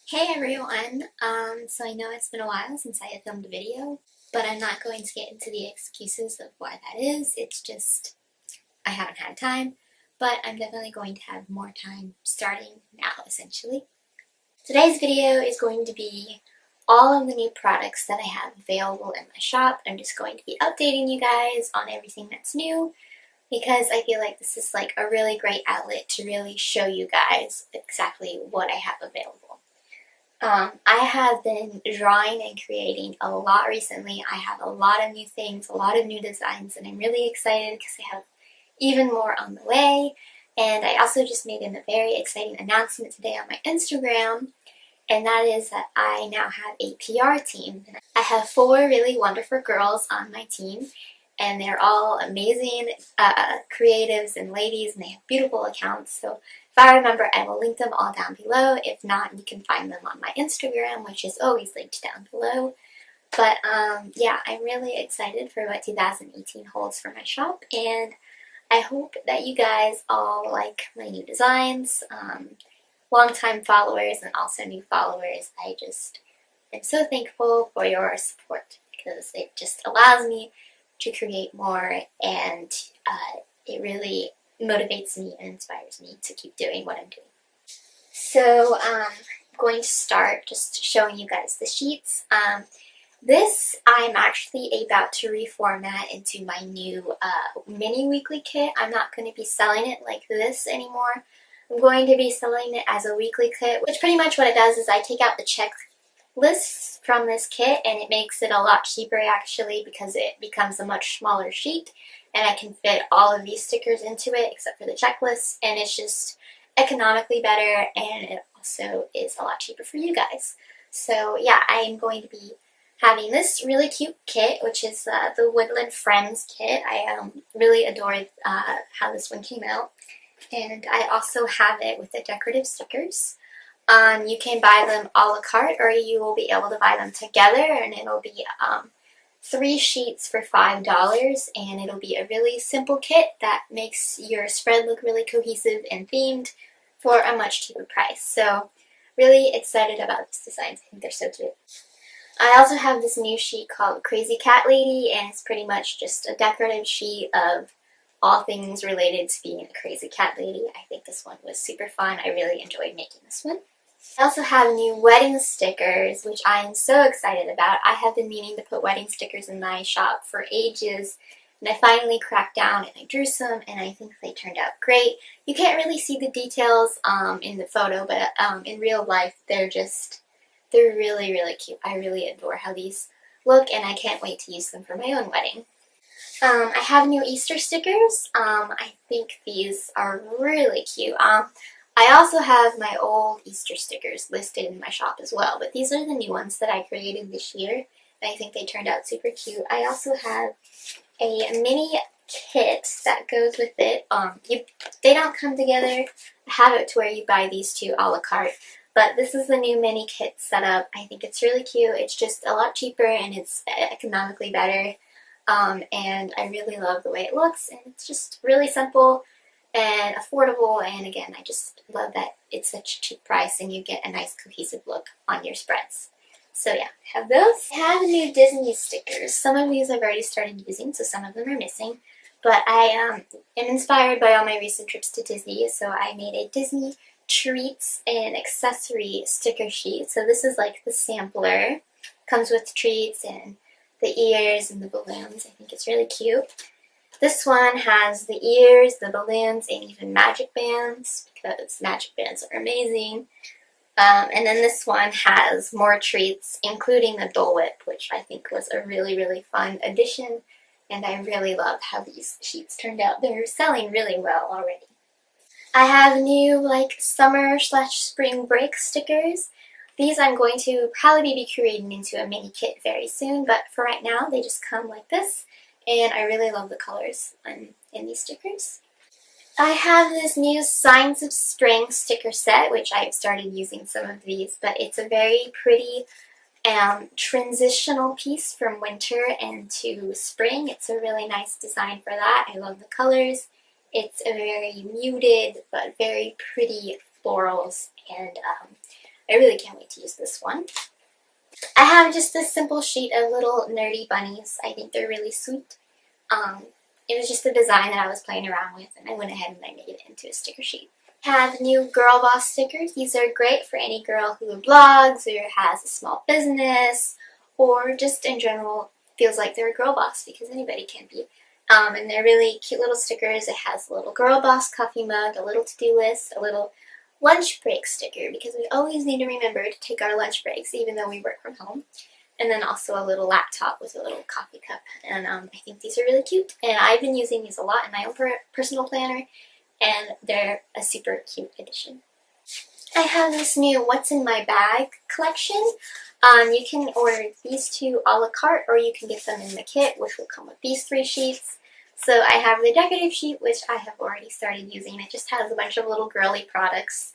Hey everyone! So I know it's been a while since I had filmed a video, but I'm not going to get into the excuses of why that is. It's just I haven't had time, but I'm definitely going to have more time starting now, essentially. Today's video is going to be all of the new products that I have available in my shop. I'm just going to be updating you guys on everything that's new because I feel like this is like a really great outlet to really show you guys exactly what I have available. I have been drawing and creating a lot recently. I have a lot of new things, a lot of new designs, and I'm really excited because I have even more on the way. And I also just made a very exciting announcement today on my Instagram, and that is that I now have a PR team. I have 4 really wonderful girls on my team, and they're all amazing creatives and ladies, and they have beautiful accounts. So if I remember, I will link them all down below. If not, you can find them on my Instagram, which is always linked down below. But yeah, I'm really excited for what 2018 holds for my shop, and I hope that you guys all like my new designs. Longtime followers and also new followers, I just am so thankful for your support because it just allows me to create more, and it really motivates me and inspires me to keep doing what I'm doing. So I'm going to start just showing you guys the sheets. This I'm actually about to reformat into my new mini weekly kit. I'm not going to be selling it like this anymore. I'm going to be selling it as a weekly kit, which pretty much what it does is I take out the checklists from this kit and it makes it a lot cheaper actually because it becomes a much smaller sheet and I can fit all of these stickers into it except for the checklists, and it's just economically better and it also is a lot cheaper for you guys. So yeah, I am going to be having this really cute kit, which is the Woodland Friends kit. I really adore how this one came out. And I also have it with the decorative stickers. You can buy them a la carte, or you will be able to buy them together, and it'll be 3 sheets for $5, and it'll be a really simple kit that makes your spread look really cohesive and themed for a much cheaper price. So really excited about these designs. I think they're so cute. I also have this new sheet called Crazy Cat Lady, and it's pretty much just a decorative sheet of all things related to being a crazy cat lady. I think this one was super fun. I really enjoyed making this one. I also have new wedding stickers, which I am so excited about. I have been meaning to put wedding stickers in my shop for ages, and I finally cracked down and I drew some, and I think they turned out great. You can't really see the details in the photo, but in real life, they're really, really cute. I really adore how these look, and I can't wait to use them for my own wedding. I have new Easter stickers. I think these are really cute. I also have my old Easter stickers listed in my shop as well, but these are the new ones that I created this year, and I think they turned out super cute. I also have a mini kit that goes with it. They don't come together. I have it to where you buy these two a la carte, but this is the new mini kit setup. I think it's really cute. It's just a lot cheaper and it's economically better. And I really love the way it looks, and it's just really simple and affordable, and again, I just love that it's such a cheap price and you get a nice cohesive look on your spreads. So yeah, I have those. I have new Disney stickers. Some of these I've already started using, so some of them are missing, but I am inspired by all my recent trips to Disney, so I made a Disney treats and accessory sticker sheet. So this is like the sampler. Comes with treats and the ears and the balloons. I think it's really cute. This one has the ears, the balloons, and even magic bands because magic bands are amazing. And then this one has more treats, including the Dole Whip, which I think was a really, really fun addition. And I really love how these sheets turned out. They're selling really well already. I have new like summer/spring break stickers. These I'm going to probably be creating into a mini kit very soon, but for right now they just come like this, and I really love the colors in these stickers. I have this new Signs of Spring sticker set, which I've started using some of these, but it's a very pretty transitional piece from winter into spring. It's a really nice design for that. I love the colors. It's a very muted but very pretty florals, and I really can't wait to use this one. I have just this simple sheet of little nerdy bunnies. I think they're really sweet. It was just a design that I was playing around with, and I went ahead and I made it into a sticker sheet. I have new Girl Boss stickers. These are great for any girl who blogs or has a small business or just in general feels like they're a girl boss, because anybody can be. And they're really cute little stickers. It has a little Girl Boss coffee mug, a little to-do list, a little lunch break sticker, because we always need to remember to take our lunch breaks even though we work from home. And then also a little laptop with a little coffee cup. And I think these are really cute. And I've been using these a lot in my own personal planner, and they're a super cute addition. I have this new What's in My Bag collection. You can order these two a la carte, or you can get them in the kit, which will come with these 3 sheets. So I have the decorative sheet, which I have already started using. It just has a bunch of little girly products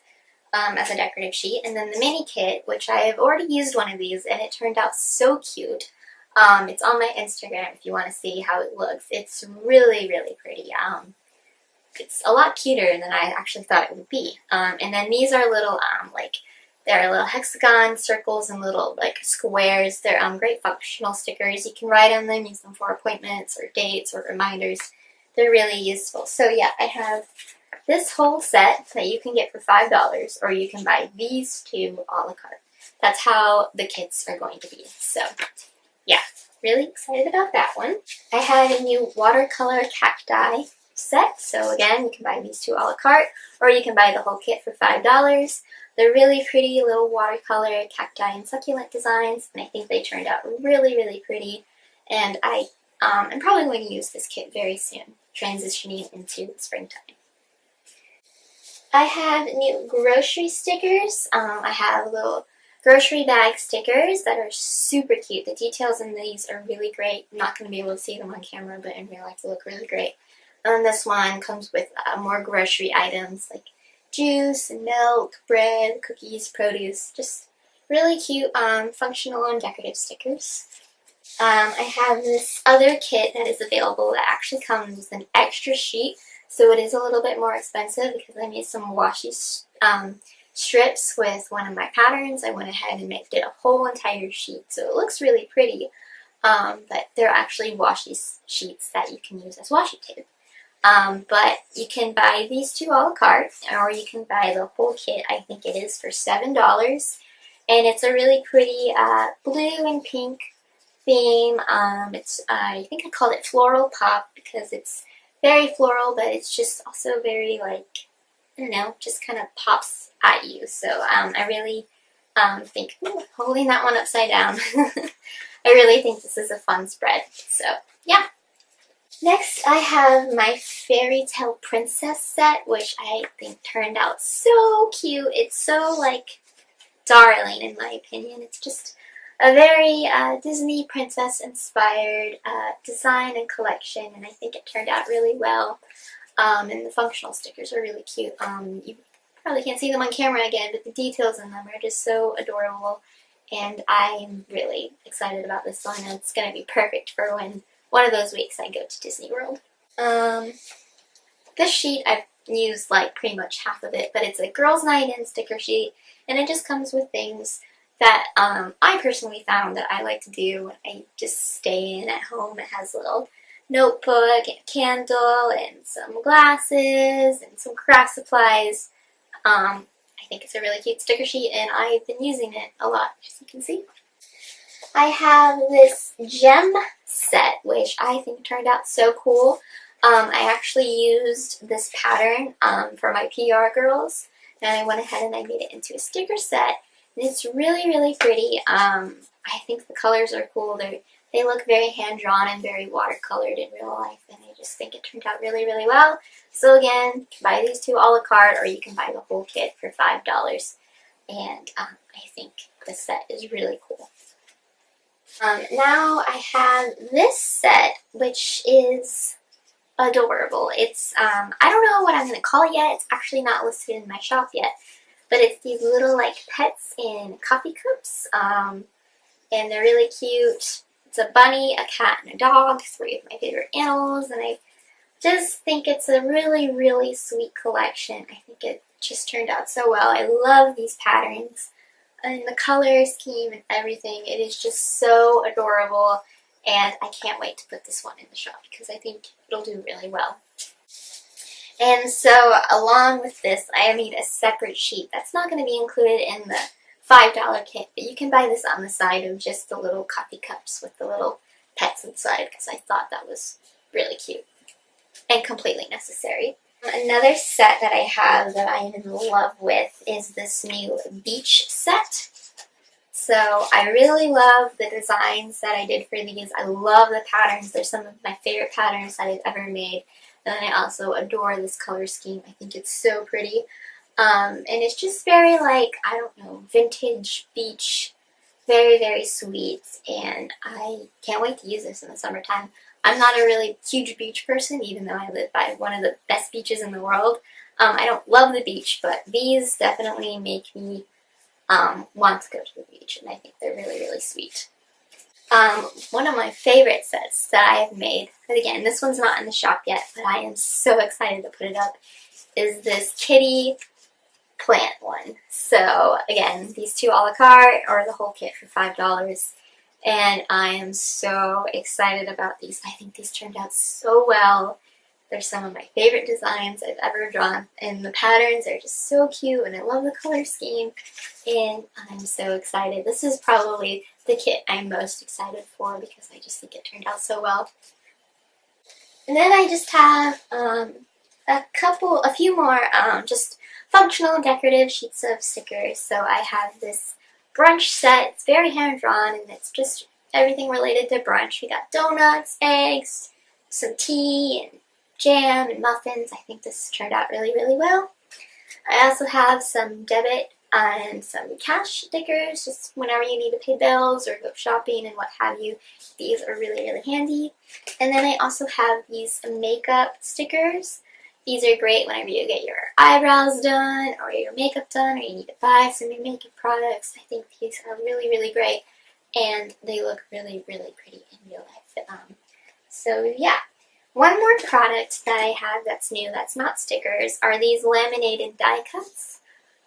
as a decorative sheet. And then the mini kit, which I have already used one of these, and it turned out so cute. It's on my Instagram if you want to see how it looks. It's really, really pretty. It's a lot cuter than I actually thought it would be. And then these are little, they're little hexagon circles and little, squares. They're great functional stickers. You can write on them, use them for appointments or dates or reminders. They're really useful. So yeah, I have this whole set that you can get for $5, or you can buy these two a la carte. That's how the kits are going to be. So yeah, really excited about that one. I had a new watercolor cacti set. So again, you can buy these two a la carte, or you can buy the whole kit for $5. They're really pretty little watercolor cacti and succulent designs, and I think they turned out really, really pretty. And I'm probably going to use this kit very soon, transitioning into springtime. I have new grocery stickers. I have little grocery bag stickers that are super cute. The details in these are really great. I'm not going to be able to see them on camera, but in real life they look really great. And this one comes with more grocery items like juice, milk, bread, cookies, produce. Just really cute, functional and decorative stickers. I have this other kit that is available that actually comes with an extra sheet. So it is a little bit more expensive because I made some washi strips with one of my patterns. I went ahead and did a whole entire sheet. So it looks really pretty, but they're actually washi sheets that you can use as washi tape. But you can buy these two a la carte, or you can buy the whole kit. I think it is for $7. And it's a really pretty blue and pink theme. I think I called it Floral Pop because it's very floral, but it's just also very, I don't know, just kind of pops at you. So I really think, holding that one upside down, I really think this is a fun spread. So yeah. Next, I have my Fairy Tale Princess set, which I think turned out so cute. It's so, darling in my opinion. It's just a very Disney princess-inspired design and collection, and I think it turned out really well. And the functional stickers are really cute. You probably can't see them on camera again, but the details in them are just so adorable, and I'm really excited about this one. It's going to be perfect for when one of those weeks I go to Disney World. This sheet I've used pretty much half of it, but it's a Girls Night In sticker sheet, and it just comes with things that I personally found that I like to do when I just stay in at home. It has a little notebook and a candle and some glasses and some craft supplies. I think it's a really cute sticker sheet, and I've been using it a lot, as you can see. I have this gem set, which I think turned out so cool. I actually used this pattern for my PR girls, and I went ahead and I made it into a sticker set. And it's really, really pretty. I think the colors are cool. They look very hand-drawn and very watercolored in real life, and I just think it turned out really, really well. So again, you can buy these two a la carte, or you can buy the whole kit for $5. And I think this set is really cool. Now I have this set, which is adorable. It's, I don't know what I'm going to call it yet. It's actually not listed in my shop yet. But it's these little, pets in coffee cups. And they're really cute. It's a bunny, a cat, and a dog. 3 of my favorite animals. And I just think it's a really, really sweet collection. I think it just turned out so well. I love these patterns. and the color scheme and everything. It is just so adorable, and I can't wait to put this one in the shop because I think it'll do really well. And so along with this, I made a separate sheet that's not going to be included in the $5 kit, but you can buy this on the side of just the little coffee cups with the little pets inside because I thought that was really cute and completely necessary. Another set that I have that I am in love with is this new beach set. So I really love the designs that I did for these. I love the patterns. They're some of my favorite patterns that I've ever made. And then I also adore this color scheme. I think it's so pretty. And it's just very like, I don't know, vintage beach. Very, very sweet. And I can't wait to use this in the summertime. I'm not a really huge beach person, even though I live by one of the best beaches in the world. I don't love the beach, but these definitely make me want to go to the beach, and I think they're really, really sweet. One of my favorite sets that I have made, and again, this one's not in the shop yet, but I am so excited to put it up, is this kitty plant one. So again, these two a la carte or the whole kit for $5. And I am so excited about these. I think these turned out so well. They're some of my favorite designs I've ever drawn, and the patterns are just so cute, and I love the color scheme, and I'm so excited. This is probably the kit I'm most excited for because I just think it turned out so well. And then I just have a few more just functional decorative sheets of stickers. So I have this brunch set. It's very hand-drawn, and it's just everything related to brunch. We got donuts, eggs, some tea, and jam, and muffins. I think this turned out really, really well. I also have some debit and some cash stickers, just whenever you need to pay bills or go shopping and what have you. These are really, really handy. And then I also have these makeup stickers. These are great whenever you get your eyebrows done or your makeup done or you need to buy some new makeup products. I think these are really, really great, and they look really, really pretty in real life. So yeah. One more product that I have that's new, that's not stickers, are these laminated die cuts.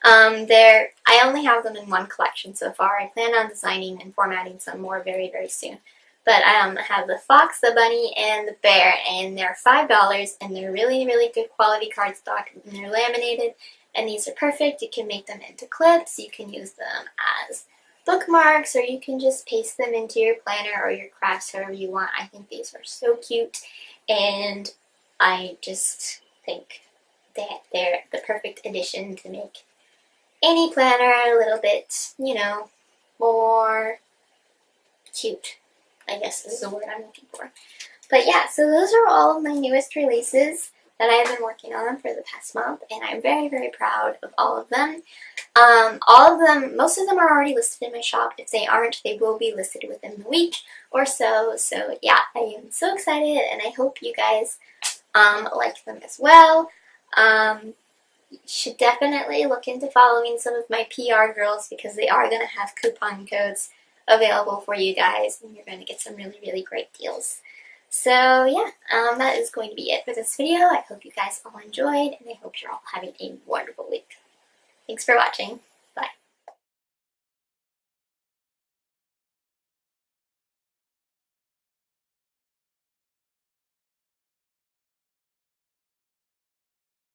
I only have them in one collection so far. I plan on designing and formatting some more very, very soon. But I have the fox, the bunny, and the bear, and they're $5, and they're really, really good quality cardstock, and they're laminated, and these are perfect. You can make them into clips, you can use them as bookmarks, or you can just paste them into your planner or your crafts however you want. I think these are so cute, and I just think that they're the perfect addition to make any planner a little bit, you know, more cute, I guess is the word I'm looking for. But yeah, so those are all of my newest releases that I've been working on for the past month, and I'm very, very proud of all of them. All of them, most of them are already listed in my shop. If they aren't, they will be listed within the week or so. So yeah, I am so excited, and I hope you guys like them as well. You should definitely look into following some of my PR girls because they are going to have coupon codes available for you guys, and you're going to get some really, really great deals. So yeah, that is going to be it for this video. I hope you guys all enjoyed, and I hope you're all having a wonderful week. Thanks for watching.